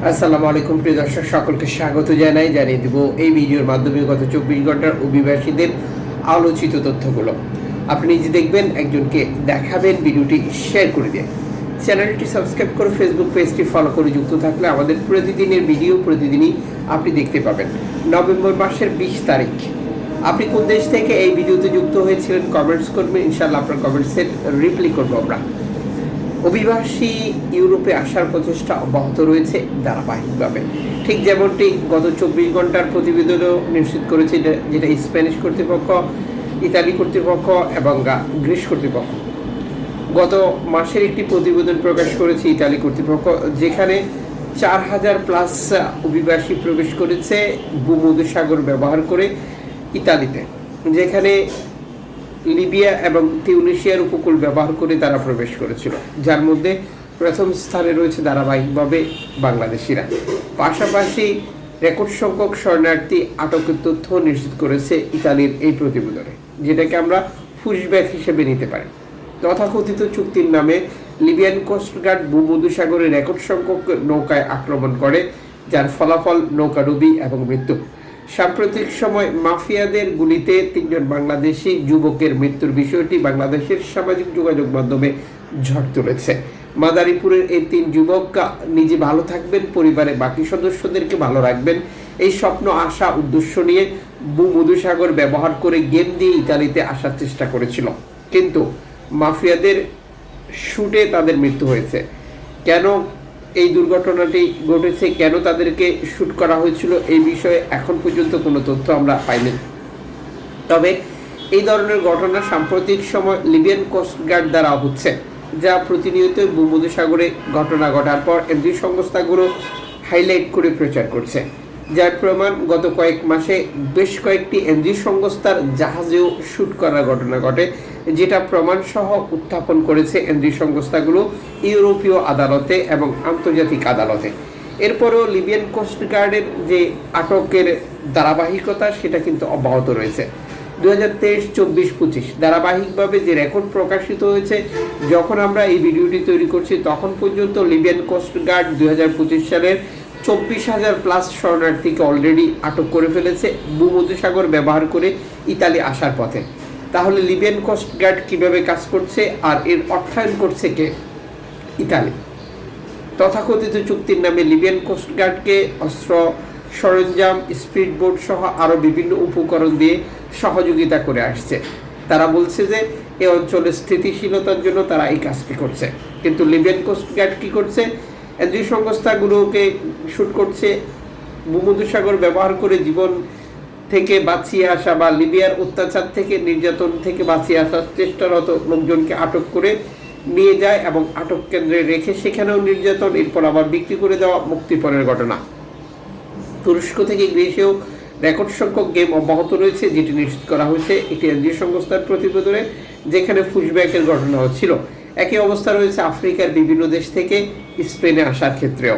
আসসালামু আলাইকুম প্রিয় দর্শক, সকলকে স্বাগত জানিয়ে দেব এই ভিডিওর মাধ্যমে গত 24 ঘন্টার অভিবাসীদের আলোচিত তথ্যগুলো। আপনি নিজে দেখবেন, একজনকে দেখাবেন, ভিডিওটি শেয়ার করে দিয়ে চ্যানেলটি সাবস্ক্রাইব করে ফেসবুক পেজটি ফলো করে যুক্ত থাকলে আমাদের প্রতিদিনের ভিডিও প্রতিদিনই আপনি দেখতে পাবেন। নভেম্বর মাসের 20 তারিখ আপনি কোন দেশ থেকে এই ভিডিওতে যুক্ত হয়েছিলেন কমেন্টস করবেন, ইনশাআল্লাহ আপনার কমেন্টসের রিপ্লাই করবো আমরা। অভিবাসী ইউরোপে আসার প্রচেষ্টা অব্যাহত রয়েছে ধারাবাহিকভাবে, ঠিক যেমনটি গত 24 ঘন্টার প্রতিবেদনও নিশ্চিত করেছে, যেটা স্প্যানিশ কর্তৃপক্ষ, ইতালি কর্তৃপক্ষ এবং গ্রিস কর্তৃপক্ষ। গত মাসের একটি প্রতিবেদন প্রকাশ করেছে ইতালি কর্তৃপক্ষ, যেখানে 4000+ অভিবাসী প্রবেশ করেছে ভূমধ্যসাগর ব্যবহার করে ইতালিতে, যেখানে লিবিয়া এবং তিউনিসিয়ার উপকূল ব্যবহার করে তারা প্রবেশ করেছিল, যার মধ্যে প্রথম স্থানে রয়েছে ধারাবাহিকভাবে বাংলাদেশিরা। পাশাপাশি রেকর্ড সংখ্যক শরণার্থী আটকের তথ্য নিশ্চিত করেছে ইতালির এই প্রতিবেদনে, যেটাকে আমরা পুশব্যাক হিসেবে নিতে পারি। তথাকথিত চুক্তির নামে লিবিয়ান কোস্টগার্ড ভূমধ্যসাগরে রেকর্ড সংখ্যক নৌকায় আক্রমণ করে, যার ফলাফল নৌকাডুবি এবং মৃত্যু। সাম্প্রতিক সময় মাফিয়াদের গুলিতে 3 জন বাংলাদেশি যুবকের মৃত্যুর বিষয়টি বাংলাদেশের সামাজিক যোগাযোগ মাধ্যমে ঝড় তুলেছে। মাদারীপুরের এই 3 যুবক নিজে ভালো থাকবেন, পরিবারের বাকি সদস্যদেরকে ভালো রাখবেন, এই স্বপ্ন আশা উদ্দেশ্য নিয়ে ভূমধ্যসাগর ব্যবহার করে গেম দিয়ে ইতালিতে আসার চেষ্টা করেছিল, কিন্তু মাফিয়াদের শুটে তাদের মৃত্যু হয়েছে। কেন এই দুর্ঘটনাটি ঘটেছে, কেন তাদেরকে শ্যুট করা হয়েছিল, এই বিষয়ে এখন পর্যন্ত কোনো তথ্য আমরা পাইনি। তবে এই ধরনের ঘটনা সাম্প্রতিক সময় লিবিয়ান কোস্টগার্ড দ্বারা হচ্ছে, যা প্রতিনিয়ত ভূমধ্যসাগরে ঘটনা ঘটার পর এনজিও সংস্থাগুলো হাইলাইট করে প্রচার করছে, যার প্রমাণ গত কয়েক মাসে বেশ কয়েকটি এনজিও সংস্থার জাহাজেও শ্যুট করার ঘটনা ঘটে, যেটা প্রমাণসহ উত্থাপন করেছে এনজিও সংস্থাগুলো ইউরোপীয় আদালতে এবং আন্তর্জাতিক আদালতে। এরপরও লিবিয়ান কোস্টগার্ডের যে আটকের ধারাবাহিকতা সেটা কিন্তু অব্যাহত রয়েছে। 2023, 24, 25 ধারাবাহিকভাবে যে রেকর্ড প্রকাশিত হয়েছে, যখন আমরা এই ভিডিওটি তৈরি করছি তখন পর্যন্ত লিবিয়ান কোস্টগার্ড 2025 সালের 24,000+ শরণার্থীকে অলরেডি আটক করে ফেলেছে ভূমধ্যসাগর ব্যবহার করে ইতালি আসার পথে। তাহলে লিবিয়ান কোস্টগার্ড কিভাবে কাজ করছে আর এর অর্থায়ন করছে কে? ইতালি। তথাকথিত চুক্তির নামে লিবিয়ান কোস্টগার্ডকে অস্ত্র, সরঞ্জাম, স্পিড বোট সহ আরও বিভিন্ন উপকরণ দিয়ে সহযোগিতা করে আসছে। তারা বলছে যে এই অঞ্চলের স্থিতিশীলতার জন্য তারা এই কাজটি করছে, কিন্তু লিবিয়ান কোস্টগার্ড কী করছে? এনজিও সংস্থাগুলোকে শ্যুট করছে, ভূমধ্যসাগর ব্যবহার করে জীবন থেকে বাঁচিয়ে আসা বা লিবিয়ার অত্যাচার থেকে, নির্যাতন থেকে বাঁচিয়ে আসার চেষ্টারত লোকজনকে আটক করে নিয়ে যায় এবং আটক কেন্দ্রে রেখে সেখানেও নির্যাতন, এরপর আবার বিক্রি করে দেওয়া, মুক্তিপণের ঘটনা। তুরস্ক থেকে গ্রিসেও রেকর্ড সংখ্যক গেম অব্যাহত রয়েছে, যেটি নিশ্চিত করা হয়েছে একটি এনজিও সংস্থার প্রতিবেদনে, যেখানে পুশব্যাকের ঘটনা হচ্ছিল। একই অবস্থা রয়েছে আফ্রিকার বিভিন্ন দেশ থেকে স্পেনে আসার ক্ষেত্রেও।